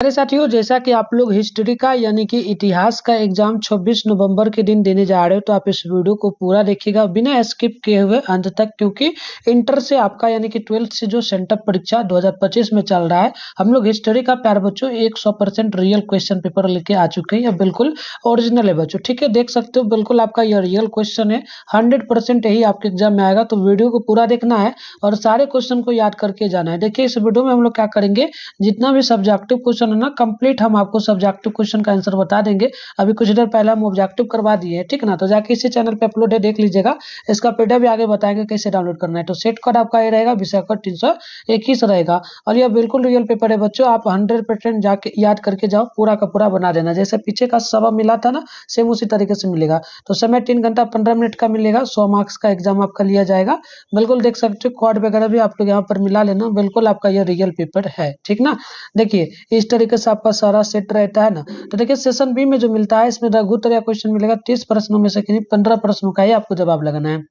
अरे साथियों, जैसा कि आप लोग हिस्ट्री का यानी कि इतिहास का एग्जाम 26 नवंबर के दिन देने जा रहे हो, तो आप इस वीडियो को पूरा देखिएगा बिना स्किप किए हुए अंत तक, क्योंकि इंटर से आपका यानी कि 12th से जो सेंटर परीक्षा 2025 में चल रहा है, हम लोग हिस्ट्री का प्यार बच्चों 100% रियल क्वेश्चन पेपर लेके आ चुके हैं। यह बिल्कुल ओरिजिनल है बच्चों, ठीक है, देख सकते हो बिल्कुल आपका यह रियल क्वेश्चन है। 100% यही आपके एग्जाम में आएगा, तो वीडियो को पूरा देखना है और सारे क्वेश्चन को याद करके जाना है। देखिए, इस वीडियो में हम लोग क्या करेंगे, जितना भी सब्जेक्टिव क्वेश्चन है ना, कंप्लीट हम आपको सब्जेक्टिव क्वेश्चन का आंसर बता देंगे। अभी कुछ देर पहले हम ऑब्जेक्टिव करवा दिए हैं, ठीक ना, तो जाके इसी चैनल पे अपलोड है, देख लीजिएगा। इसका पीडीएफ भी आगे बताएंगे कैसे डाउनलोड करना है। तो सेट कोड आपका ये रहेगा, विषय कोड 321 रहेगा। और यह बिल्कुल रियल पेपर है बच्चों, आप 100% जाके याद करके जाओ, पूरा का पूरा बना देना। जैसे पीछे का सबक मिला था ना, सेम उसी तरीके से मिलेगा। तो समय 3 घंटा 15 मिनट का मिलेगा। 100 मार्क्स का एग्जाम आपका लिया जाएगा। बिल्कुल देख सकते हो, कोड वगैरह भी आप लोग यहाँ पर मिला लेना, बिल्कुल आपका यह रियल पेपर है, ठीक ना। देखिए, इस तरीके से आपका सारा सेट रहता है ना। तो देखिए, सेशन बी में जो मिलता है, इसमें लघुत्तरीय क्वेश्चन मिलेगा। 30 प्रश्नों में से 15 प्रश्नों का ही आपको जवाब लगाना है।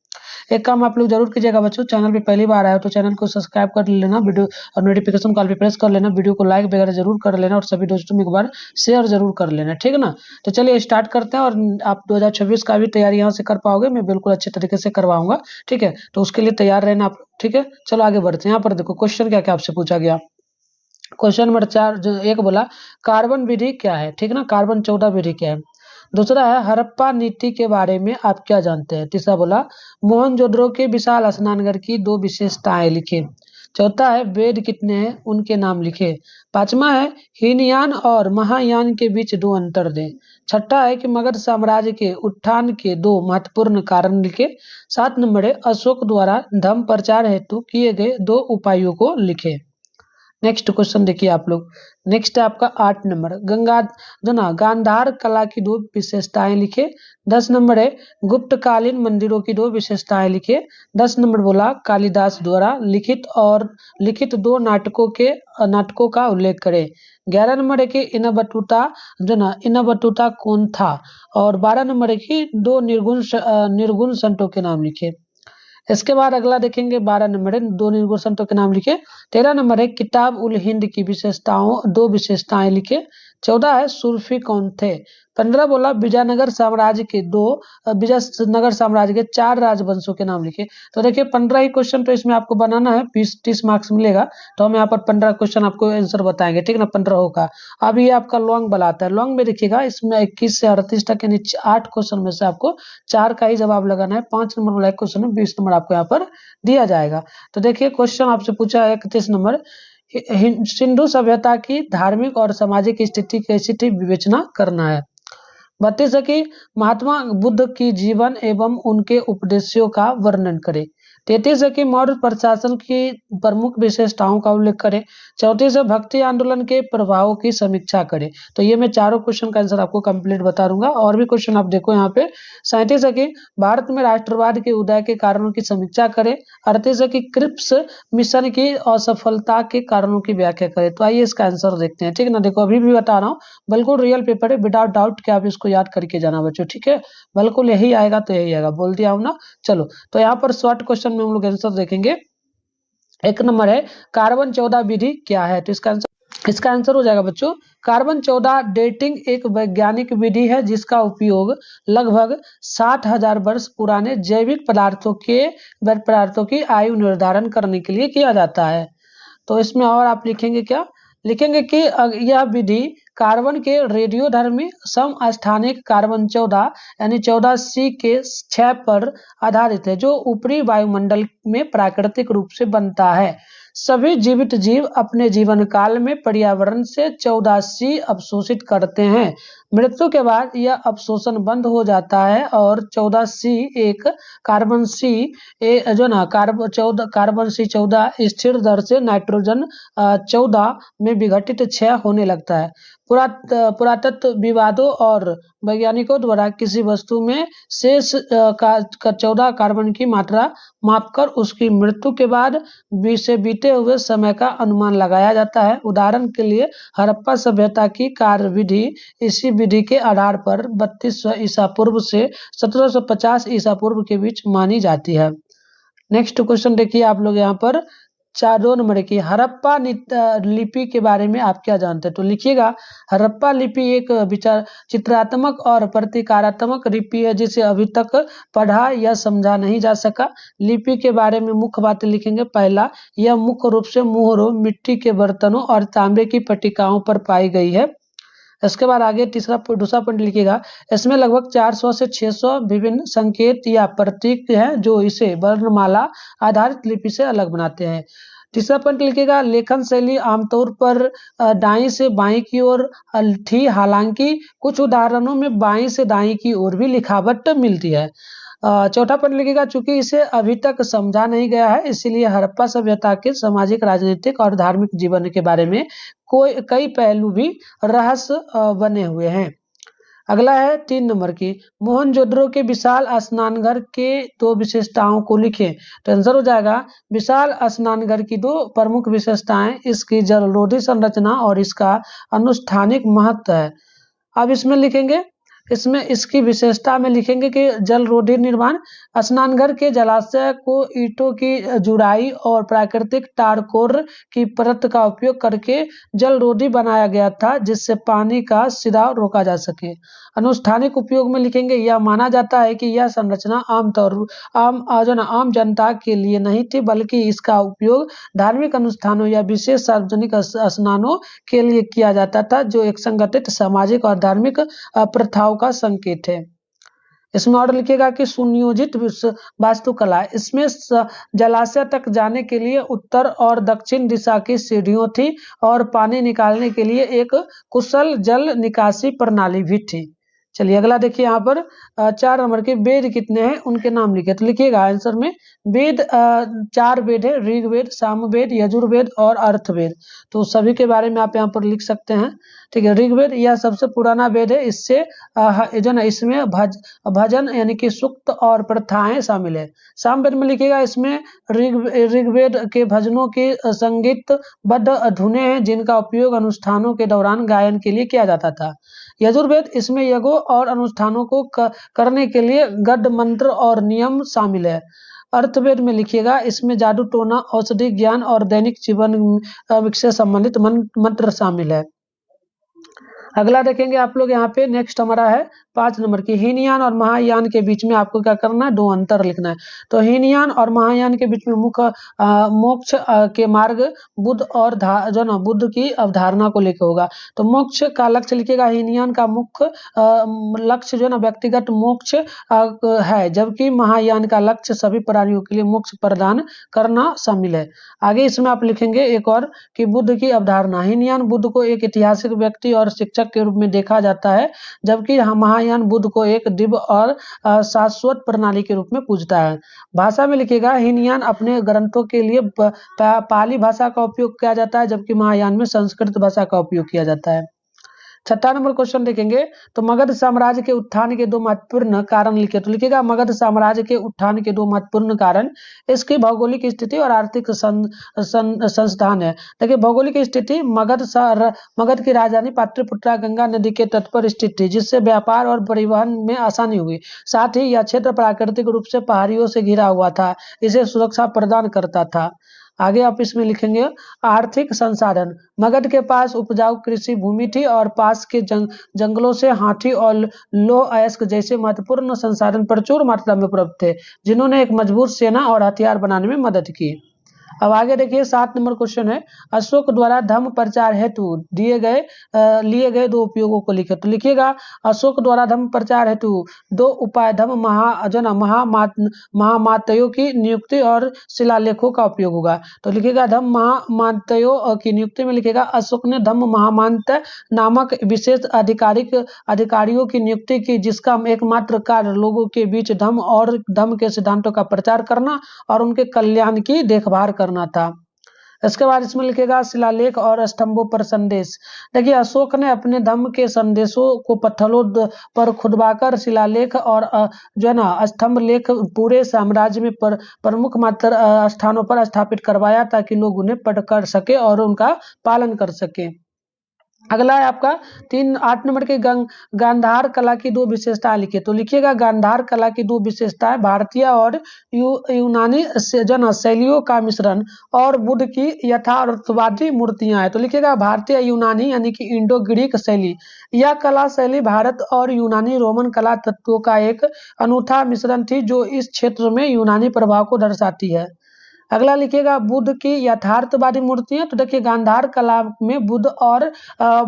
एक काम आप लोग जरूर कीजिएगा बच्चों, चैनल पे पहली बार आए हो तो चैनल को सब्सक्राइब कर लेना, वीडियो और नोटिफिकेशन कॉल पे प्रेस कर लेना, वीडियो को लाइक वगैरह जरूर कर लेना और सभी दोस्तों में एक बार शेयर जरूर कर लेना, ठीक है ना। तो चलिए स्टार्ट करते हैं, और आप 2026 का भी तैयारी यहाँ से कर पाओगे, मैं बिल्कुल अच्छे तरीके से करवाऊंगा, ठीक है। तो उसके लिए तैयार रहना आप, ठीक है। चलो आगे बढ़ते हैं। यहाँ पर देखो क्वेश्चन क्या क्या आपसे पूछा गया। क्वेश्चन नंबर 4 जो एक बोला, कार्बन विधि क्या है, ठीक ना, कार्बन 14 विधि क्या है। दूसरा है, हड़प्पा नीति के बारे में आप क्या जानते हैं। तीसरा बोला, मोहनजोदड़ो के विशाल स्नानघर की 2 विशेषताएं लिखे। चौथा है, वेद कितने हैं, उनके नाम लिखे। पांचवा है, हीनयान और महायान के बीच 2 अंतर दें। छठा है कि मगध साम्राज्य के उत्थान के 2 महत्वपूर्ण कारण लिखे। 7 नंबर है, अशोक द्वारा धर्म प्रचार हेतु किए गए 2 उपायों को लिखे। नेक्स्ट क्वेश्चन देखिए आप लोग। नेक्स्ट है आपका 8 नंबर, गंगा जो ना गांधार कला की 2 विशेषताएं लिखे। 10 नंबर है, गुप्तकालीन मंदिरों की 2 विशेषताएं लिखे। 10 नंबर बोला, कालिदास द्वारा लिखित 2 नाटकों का उल्लेख करें। 11 नंबर है कि इनबटूता कौन था। और 12 नंबर है कि 2 निर्गुण संतों के नाम लिखे। इसके बाद अगला देखेंगे, 12 नंबर है, 2 निर्गुण संतों के नाम लिखे। 13 नंबर है, किताब उल हिंद की 2 विशेषताएं लिखे। 14 है, सूफी कौन थे। 15 बोला, विजयनगर साम्राज्य के 4 राजवंशों के नाम लिखे। तो देखिए 15 ही क्वेश्चन तो इसमें आपको बनाना है, 20-30 मार्क्स मिलेगा। तो हम यहाँ पर 15 क्वेश्चन आपको आंसर बताएंगे, ठीक ना, 15 होगा। अब ये आपका लॉन्ग वाला आता है, लॉन्ग में देखिएगा, इसमें 21 से 38 तक यानी 8 क्वेश्चन में से आपको 4 का ही जवाब लगाना है। 5 नंबर वाला एक क्वेश्चन है, 20 नंबर आपको यहाँ पर दिया जाएगा। तो देखिए क्वेश्चन आपसे पूछा है 31 नंबर, सिंधु सभ्यता की धार्मिक और सामाजिक स्थिति कैसी थी, विवेचना करना है। 32 है कि महात्मा बुद्ध की जीवन एवं उनके उपदेशों का वर्णन करें। 33 है कि मौर्य प्रशासन की प्रमुख विशेषताओं का उल्लेख करें। 34 है, भक्ति आंदोलन के प्रभावों की समीक्षा करें। तो ये मैं चारों क्वेश्चन का आंसर आपको कंप्लीट बता दूंगा। और भी क्वेश्चन आप देखो यहाँ पे। 37 है कि भारत में राष्ट्रवाद के उदय के कारणों की समीक्षा करें। 38 है कि क्रिप्स मिशन की असफलता के कारणों की व्याख्या करें। तो आइए इसका आंसर देखते हैं, ठीक है ना। देखो अभी भी बता रहा हूँ, बिल्कुल रियल पेपर है, विदाउट डाउट कि आप इसको याद करके जाना बच्चों, ठीक है। बिल्कुल यही आएगा तो यही आएगा, बोल दिया हूं ना। चलो, तो यहाँ पर शॉर्ट क्वेश्चन में हम लोग आंसर देखेंगे। एक नंबर है, कार्बन 14 विधि क्या है। तो इसका आंसर हो जाएगा बच्चों, कार्बन 14 डेटिंग एक वैज्ञानिक विधि है जिसका उपयोग लगभग 60,000 वर्ष पुराने जैविक पदार्थों की आयु निर्धारण करने के लिए किया जाता है। तो इसमें और आप लिखेंगे क्या, लिखेंगे कि यह विधि कार्बन के रेडियोधर्मी समस्थानिक कार्बन 14 यानी 14C के क्षय पर आधारित है, जो ऊपरी वायुमंडल में प्राकृतिक रूप से बनता है। सभी जीवित जीव अपने जीवन काल में पर्यावरण से 14C अवशोषित करते हैं। मृत्यु के बाद यह अवशोषण बंद हो जाता है और 14C एक कार्बन सी जो ना कार्बन सी 14 स्थिर दर से नाइट्रोजन 14 में विघटित क्षय होने लगता है। पुरातत्व विवादों और वैज्ञानिकों द्वारा किसी वस्तु में शेष 14 कार्बन की मात्रा मापकर उसकी मृत्यु के बाद से बीते हुए समय का अनुमान लगाया जाता है। उदाहरण के लिए हड़प्पा सभ्यता की कार्य विधि इसी विधि के आधार पर 3200 ईसा पूर्व से 1750 ईसा पूर्व के बीच मानी जाती है। नेक्स्ट क्वेश्चन देखिए आप लोग यहाँ पर, दो नंबर की हड़प्पा लिपि के बारे में आप क्या जानते हैं? तो लिखिएगा, हड़प्पा लिपि एक विचार चित्रात्मक और प्रतीकात्मक लिपि है जिसे अभी तक पढ़ा या समझा नहीं जा सका। लिपि के बारे में मुख्य बातें लिखेंगे। पहला, यह मुख्य रूप से मोहरों, मिट्टी के बर्तनों और तांबे की पट्टिकाओं पर पाई गई है। इसके बाद आगे दूसरा पॉइंट लिखिएगा, इसमें लगभग 400 से 600 विभिन्न संकेत या प्रतीक हैं जो इसे वर्णमाला आधारित लिपि से अलग बनाते हैं। तीसरा पॉइंट लिखिएगा, लेखन शैली आमतौर पर दाईं से बाईं की ओर थी, हालांकि कुछ उदाहरणों में बाईं से दाईं की ओर भी लिखावट मिलती है। चौथा पॉइंट लिखिएगा, चूंकि इसे अभी तक समझा नहीं गया है इसलिए हड़प्पा सभ्यता के सामाजिक, राजनीतिक और धार्मिक जीवन के बारे में कई पहलू भी रहस्य बने हुए हैं। अगला है 3 नंबर की, मोहनजोदड़ो के विशाल स्नानघर के 2 विशेषताओं को लिखें। तो आंसर हो जाएगा, विशाल स्नानघर की 2 प्रमुख विशेषताएं इसकी जलरोधी संरचना और इसका अनुष्ठानिक महत्व है। अब इसमें लिखेंगे, इसमें इसकी विशेषता में लिखेंगे कि जलरोधी निर्माण, स्नानघर के जलाशय को ईंटों की जुड़ाई और प्राकृतिक टारकोल की परत का उपयोग करके जलरोधी बनाया गया था जिससे पानी का सिराव रोका जा सके। अनुष्ठानिक उपयोग में लिखेंगे, यह माना जाता है कि यह संरचना आम जनता के लिए नहीं थी बल्कि इसका उपयोग धार्मिक अनुष्ठानों या विशेष सार्वजनिक स्नानों के लिए किया जाता था जो एक संगठित सामाजिक और धार्मिक प्रथाओं का संकेत है। इसमें और लिखिएगा कि सुनियोजित वास्तुकला, इसमें जलाशय तक जाने के लिए उत्तर और दक्षिण दिशा की सीढ़ियों थी और पानी निकालने के लिए एक कुशल जल निकासी प्रणाली भी थी। चलिए अगला देखिए, यहाँ पर 4 नंबर के वेद कितने हैं उनके नाम लिखे। तो लिखिएगा आंसर में, वेद 4 वेद है, ऋग्वेद, सामवेद, यजुर्वेद और अर्थवेद। तो सभी के बारे में आप यहाँ पर लिख सकते हैं। ठीक है, ऋग्वेद यह सबसे पुराना वेद है, इससे जो ना इसमें भजन यानी कि सूक्त और प्रथाएं शामिल है। सामवेद में लिखिएगा, इसमें ऋग्वेद के भजनों की संगीतबद्ध धुनें हैं जिनका उपयोग अनुष्ठानों के दौरान गायन के लिए किया जाता था। यजुर्वेद, इसमें यज्ञों और अनुष्ठानों को करने के लिए गद्य मंत्र और नियम शामिल है। अर्थवेद में लिखिएगा, इसमें जादू टोना, औषधि ज्ञान और दैनिक जीवन से संबंधित मंत्र शामिल है। अगला देखेंगे आप लोग, यहाँ पे नेक्स्ट हमारा है 5 नंबर की, हीनयान और महायान के बीच में आपको क्या करना है, 2 अंतर लिखना है। तो हीनयान और महायान के बीच में मुख्य मोक्ष के मार्ग बुद्ध और जो ना बुद्ध की अवधारणा को लेकर होगा। तो मोक्ष का लक्ष्य लिखिएगा, हीनयान का मुख्य लक्ष्य जो ना व्यक्तिगत मोक्ष है, जबकि महायान का लक्ष्य सभी प्राणियों के लिए मोक्ष प्रदान करना शामिल है। आगे इसमें आप लिखेंगे एक और कि बुद्ध की अवधारणा, हीनयान बुद्ध को एक ऐतिहासिक व्यक्ति और शिक्षक के रूप में देखा जाता है जबकि महायान बुद्ध को एक दिव्य और शाश्वत प्रणाली के रूप में पूजता है। भाषा में लिखिएगा, हीनयान अपने ग्रंथों के लिए पाली भाषा का उपयोग किया जाता है जबकि महायान में संस्कृत भाषा का उपयोग किया जाता है। 6 नंबर क्वेश्चन देखेंगे, तो मगध साम्राज्य के उत्थान के 2 महत्वपूर्ण कारण लिखे। तो लिखिएगा, मगध साम्राज्य के उत्थान के 2 महत्वपूर्ण कारण इसकी भौगोलिक स्थिति और आर्थिक संस्थान है। देखिए भौगोलिक स्थिति, मगध की राजधानी पाटलिपुत्रा गंगा नदी के तट पर स्थित थी जिससे व्यापार और परिवहन में आसानी हुई। साथ ही यह क्षेत्र प्राकृतिक रूप से पहाड़ियों से घिरा हुआ था, इसे सुरक्षा प्रदान करता था। आगे आप इसमें लिखेंगे, आर्थिक संसाधन, मगध के पास उपजाऊ कृषि भूमि थी और पास के जंगलों से हाथी और लौह अयस्क जैसे महत्वपूर्ण संसाधन प्रचुर मात्रा में उपलब्ध थे जिन्होंने एक मजबूत सेना और हथियार बनाने में मदद की। अब आगे देखिए 7 नंबर क्वेश्चन है, अशोक द्वारा धर्म प्रचार हेतु लिए गए 2 उपयोगों को लिखे। तो लिखिएगा, अशोक द्वारा धर्म प्रचार हेतु 2 उपाय, धर्म महामातयों की नियुक्ति और शिलालेखों का उपयोग होगा। तो लिखिएगा, धर्म महामातयों की नियुक्ति में लिखिएगा, अशोक ने धर्म महामात्य नामक विशेष अधिकारियों की नियुक्ति की जिसका एकमात्र कार्य लोगों के बीच धर्म और धर्म के सिद्धांतों का प्रचार करना और उनके कल्याण की देखभाल करना था। इसके बाद इसमें लिखेगा, शिलालेख और स्तंभों पर संदेश। देखिए अशोक ने अपने धर्म के संदेशों को पत्थरों पर खुदवाकर शिलालेख और जो है ना स्तंभ लेख पूरे साम्राज्य में प्रमुख मात्र स्थानों पर स्थापित करवाया ताकि लोग उन्हें पढ़ कर सके और उनका पालन कर सके। अगला है आपका 8 नंबर के गांधार कला की दो विशेषताएं लिखिए। तो लिखिएगा गांधार कला की दो विशेषताएं भारतीय और यूनानी जन शैलियों का मिश्रण और बुद्ध की यथार्थवादी मूर्तियां हैं। तो लिखिएगा भारतीय यूनानी यानी कि इंडो ग्रीक शैली। यह कला शैली भारत और यूनानी रोमन कला तत्वों का एक अनूठा मिश्रण थी जो इस क्षेत्र में यूनानी प्रभाव को दर्शाती है। अगला लिखिएगा बुद्ध की यथार्थवादी मूर्तियां। तो देखिए गांधार कला में बुद्ध और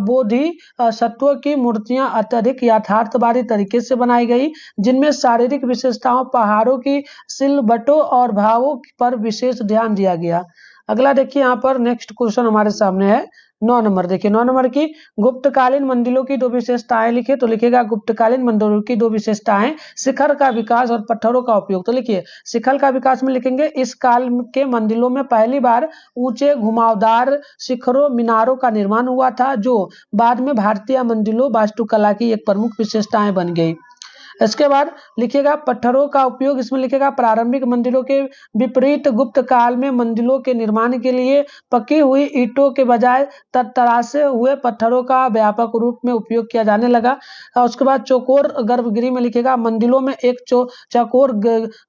बोधि सत्व की मूर्तियां अत्यधिक यथार्थवादी तरीके से बनाई गई, जिनमें शारीरिक विशेषताओं, पहाड़ों की सिलबटों और भावों पर विशेष ध्यान दिया गया। अगला देखिए यहाँ पर नेक्स्ट क्वेश्चन हमारे सामने है 9 नंबर। देखिए 9 नंबर की गुप्तकालीन मंदिरों की दो विशेषताएं लिखिए। तो लिखिएगा गुप्तकालीन मंदिरों की दो विशेषताएं, शिखर का विकास और पत्थरों का उपयोग। तो लिखिए शिखर का विकास में लिखेंगे इस काल के मंदिरों में पहली बार ऊंचे घुमावदार शिखरों मीनारों का निर्माण हुआ था, जो बाद में भारतीय मंदिरों वास्तुकला की एक प्रमुख विशेषताएं बन गई। इसके बाद लिखिएगा पत्थरों का उपयोग। इसमें लिखिएगा प्रारंभिक मंदिरों के विपरीत गुप्त काल में मंदिरों के निर्माण के लिए पकी हुई ईंटों के बजाय तरासे हुए पत्थरों का व्यापक रूप में उपयोग किया जाने लगा। और उसके बाद चौकोर गर्भगृह में लिखिएगा मंदिरों में एक चौकोर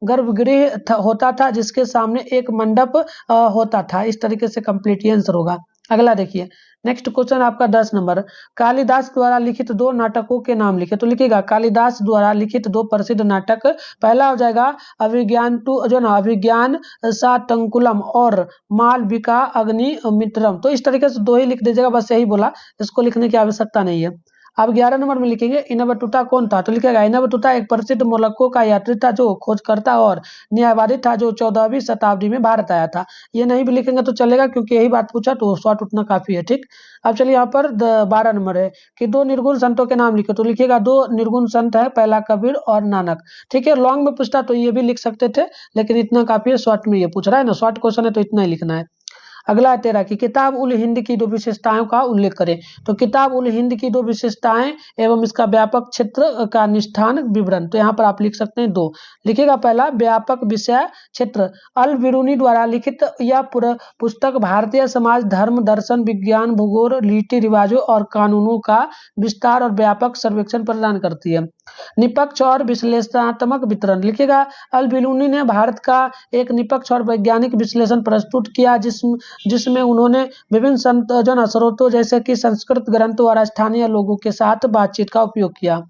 गर्भगृह होता था जिसके सामने एक मंडप होता था। इस तरीके से कंप्लीट आंसर होगा। अगला देखिए नेक्स्ट क्वेश्चन आपका 10 नंबर, कालिदास द्वारा लिखित दो नाटकों के नाम लिखे। तो लिखिएगा कालिदास द्वारा लिखित दो प्रसिद्ध नाटक, पहला हो जाएगा अभिज्ञान टू जो ना अभिज्ञान शातंकुलम और मालविका अग्निमित्रम। तो इस तरीके से दो ही लिख दीजिएगा, बस यही बोला, इसको लिखने की आवश्यकता नहीं है। अब 11 नंबर में लिखेंगे इनबटूटा कौन था। तो लिखेगा इनबटूटा एक प्रसिद्ध मोलक्को का यात्री था जो खोजकर्ता और न्यायवादी था जो 14वीं शताब्दी में भारत आया था। ये नहीं भी लिखेंगे तो चलेगा क्योंकि यही बात पूछा तो शॉर्ट उतना काफी है। ठीक, अब चलिए यहाँ पर 12 नंबर है कि दो निर्गुण संतों के नाम लिखे। तो लिखिएगा दो निर्गुण संत है, पहला कबीर और नानक। ठीक है, लॉन्ग में पूछता तो ये भी लिख सकते थे लेकिन इतना काफी है, शॉर्ट में ये पूछ रहा है ना, शॉर्ट क्वेश्चन है तो इतना ही लिखना है। अगला है 13 की किताब उल हिंद की दो विशेषताओं का उल्लेख करें। तो किताब उल हिंद की दो विशेषताएं एवं इसका व्यापक क्षेत्र का निष्ठान विवरण। तो यहाँ पर आप लिख सकते हैं दो। लिखिएगा पहला व्यापक विषय क्षेत्र। अल बिरूनी द्वारा लिखित यह पुस्तक भारतीय समाज, धर्म, दर्शन, विज्ञान, भूगोल, रीति रिवाजों और कानूनों का विस्तार और व्यापक सर्वेक्षण प्रदान करती है। निष्पक्ष और विश्लेषणात्मक वितरण। लिखिएगा अल बिरूनी ने भारत का एक निष्पक्ष और वैज्ञानिक विश्लेषण प्रस्तुत किया जिसमें उन्होंने विभिन्न स्रोतों जैसे कि संस्कृत ग्रंथों और स्थानीय लोगों के साथ बातचीत का उपयोग किया।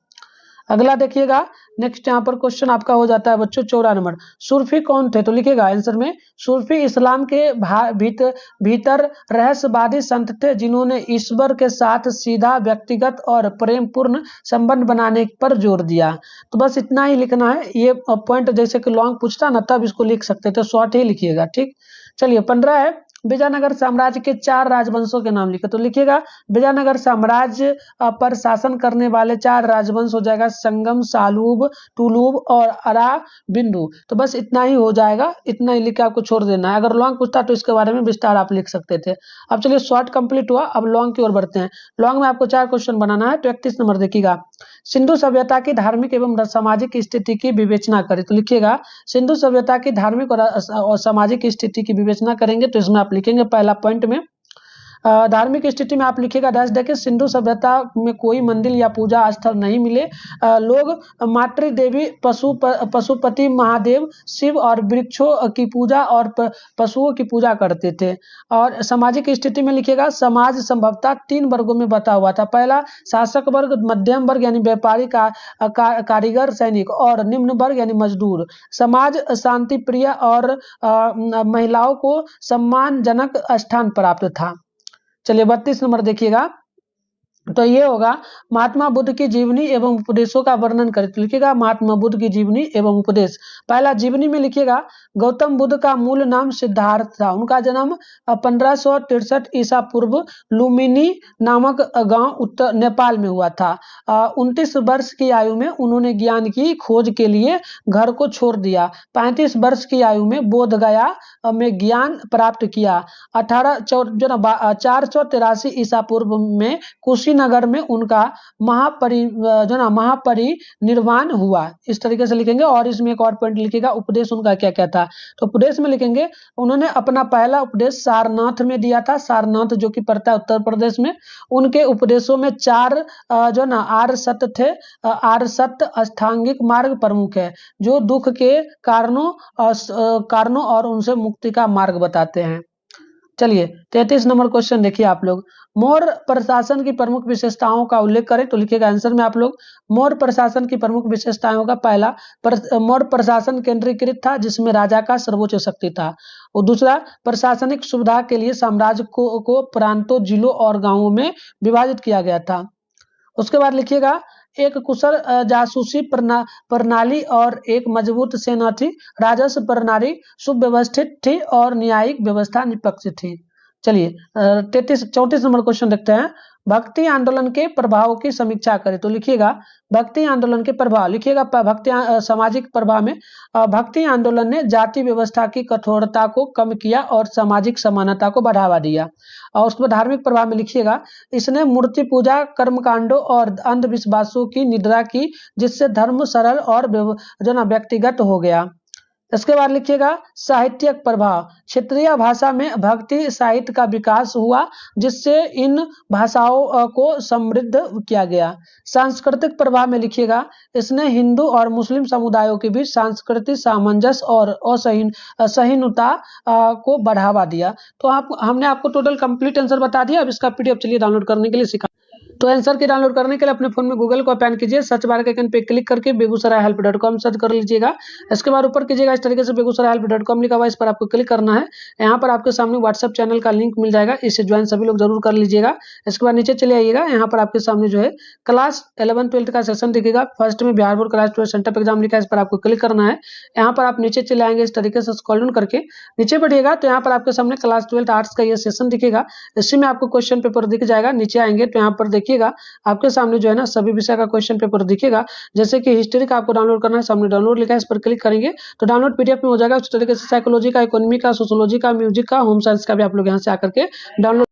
अगला देखिएगा नेक्स्ट यहाँ पर क्वेश्चन आपका हो जाता है बच्चों 14 नंबर, सूफी कौन थे। तो लिखिएगा आंसर में सूफी इस्लाम के भीतर रहस्यवादी संत थे जिन्होंने ईश्वर के साथ सीधा व्यक्तिगत और प्रेम पूर्ण संबंध बनाने पर जोर दिया। तो बस इतना ही लिखना है, ये पॉइंट जैसे कि लॉन्ग पूछता ना तब इसको लिख सकते थे, शॉर्ट ही लिखिएगा। ठीक, चलिए 15 है विजयनगर साम्राज्य के 4 राजवंशों के नाम लिखे। तो लिखिएगा विजयनगर साम्राज्य पर शासन करने वाले 4 राजवंश हो जाएगा संगम, सालूब, टुलुब और अराबिंदु। तो बस इतना ही हो जाएगा, इतना ही लिख के आपको छोड़ देना है। अगर लॉन्ग पूछता तो इसके बारे में विस्तार आप लिख सकते थे। अब चलिए शॉर्ट कंप्लीट हुआ, अब लॉन्ग की ओर बढ़ते हैं। लॉन्ग में आपको 4 क्वेश्चन बनाना है। तो 31 नंबर देखिएगा सिंधु सभ्यता की धार्मिक एवं सामाजिक स्थिति की विवेचना करें। तो लिखिएगा सिंधु सभ्यता की धार्मिक और सामाजिक स्थिति की विवेचना करेंगे। तो इसमें आप लिखेंगे पहला पॉइंट में धार्मिक स्थिति में आप लिखिएगा डैश देखिए सिंधु सभ्यता में कोई मंदिर या पूजा स्थल नहीं मिले। लोग मातृ देवी पशुपति महादेव, शिव और वृक्षों की पूजा और पशुओं की पूजा करते थे। और सामाजिक स्थिति में लिखिएगा समाज संभवतः 3 वर्गों में बटा हुआ था। पहला शासक वर्ग, मध्यम वर्ग यानी व्यापारी, कारीगर, सैनिक और निम्न वर्ग यानी मजदूर। समाज शांति प्रिय और महिलाओं को सम्मानजनक स्थान प्राप्त था। चलिए 32 नंबर देखिएगा, तो ये होगा महात्मा बुद्ध की जीवनी एवं उपदेशों का वर्णन करें। तो लिखिएगा महात्मा बुद्ध की जीवनी एवं उपदेश। पहला जीवनी में लिखिएगा गौतम बुद्ध का मूल नाम सिद्धार्थ था। उनका जन्म 1563 ईसा पूर्व लुम्बिनी नामक गांव उत्तर नेपाल में हुआ था। 29 वर्ष की आयु में उन्होंने ज्ञान की खोज के लिए घर को छोड़ दिया। 35 वर्ष की आयु में बोध गया में ज्ञान प्राप्त किया। 483 ईसा पूर्व में कुशीनगर श्रीनगर में उनका महापरिनिर्वाण हुआ। इस तरीके से लिखेंगे। और इसमें एक और पॉइंट लिखिएगा, उपदेश उनका क्या क्या था। तो उपदेश में लिखेंगे उन्होंने अपना पहला उपदेश सारनाथ में दिया था। सारनाथ जो कि पड़ता है उत्तर प्रदेश में। उनके उपदेशों में 4 आर्य सत्य थे। आर्य सत्य अष्टांगिक मार्ग प्रमुख है, जो दुख के कारणों और उनसे मुक्ति का मार्ग बताते हैं। चलिए 33 नंबर क्वेश्चन देखिए आप लोग। मौर्य प्रशासन की प्रमुख विशेषताओं का उल्लेख करें। तो लिखिएगा आंसर में आप लोग। मौर्य प्रशासन की प्रमुख विशेषताओं का पहला, मौर्य प्रशासन केंद्रीकृत था, जिसमें राजा का सर्वोच्च शक्ति था। और दूसरा, प्रशासनिक सुविधा के लिए साम्राज्य को प्रांतों, जिलों और गांवों में विभाजित किया गया था। उसके बाद लिखिएगा, एक कुशल जासूसी प्रणाली और एक मजबूत सेना थी। राजस्व प्रणाली सुव्यवस्थित थी और न्यायिक व्यवस्था निष्पक्ष थी। चलिए 34 नंबर क्वेश्चन देखते हैं। भक्ति आंदोलन के प्रभाव की समीक्षा करें। तो लिखिएगा भक्ति आंदोलन के प्रभाव, लिखिएगा सामाजिक प्रभाव में भक्ति आंदोलन ने जाति व्यवस्था की कठोरता को कम किया और सामाजिक समानता को बढ़ावा दिया। और उसके बाद धार्मिक प्रभाव में लिखिएगा, इसने मूर्ति पूजा, कर्मकांडों और अंधविश्वासों की निंदा की, जिससे धर्म सरल और व्यक्तिगत हो गया। इसके बाद लिखिएगा साहित्यिक प्रभाव, क्षेत्रीय भाषा में भक्ति साहित्य का विकास हुआ, जिससे इन भाषाओं को समृद्ध किया गया। सांस्कृतिक प्रभाव में लिखिएगा, इसने हिंदू और मुस्लिम समुदायों के बीच सांस्कृतिक सामंजस्य और असहिष्णुता को बढ़ावा दिया। तो हमने आपको टोटल कंप्लीट आंसर बता दिया। अब इसका पीडीएफ चलिए डाउनलोड करने के लिए सिखा। तो आंसर की डाउनलोड करने के लिए अपने फोन में गूगल को ओपन कीजिए, सर्च बार के आइकन पे क्लिक करके बेगूसराय help.com सर्च कर लीजिएगा। इसके बाद ऊपर कीजिएगा इस तरीके से बेगूसराय help.com लिखा हुआ, इस पर आपको क्लिक करना है। यहाँ पर आपके सामने व्हाट्सएप चैनल का लिंक मिल जाएगा, इससे ज्वाइन सभी लोग जरूर कर लीजिएगा। इसके बाद नीचे चले आइएगा, यहाँ पर आपके सामने जो है क्लास 11-12 का सेशन दिखेगा। फर्स्ट में Bihar board class 12 centre exam लिखा है, इस पर आपको क्लिक करना है। यहाँ पर आप नीचे चले आएंगे, इस तरीके से स्क्रॉल डाउन करके नीचे बढ़िएगा तो यहाँ पर आपके सामने क्लास 12 आर्ट्स का ये सेशन दिखेगा। इसी में आपको क्वेश्चन पेपर दिख जाएगा। नीचे आएंगे तो यहाँ पर देखिएगा आपके सामने जो है ना सभी विषय का क्वेश्चन पेपर दिखेगा। जैसे कि हिस्ट्री का आपको डाउनलोड करना है, सामने डाउनलोड लिखा है, इस पर क्लिक करेंगे तो डाउनलोड पीडीएफ में हो जाएगा। उस तरीके से साइकोलॉजी का, इकोनॉमी का, सोशियोलॉजी का, म्यूजिक का, होम साइंस का भी आप लोग यहाँ से आकर के डाउनलोड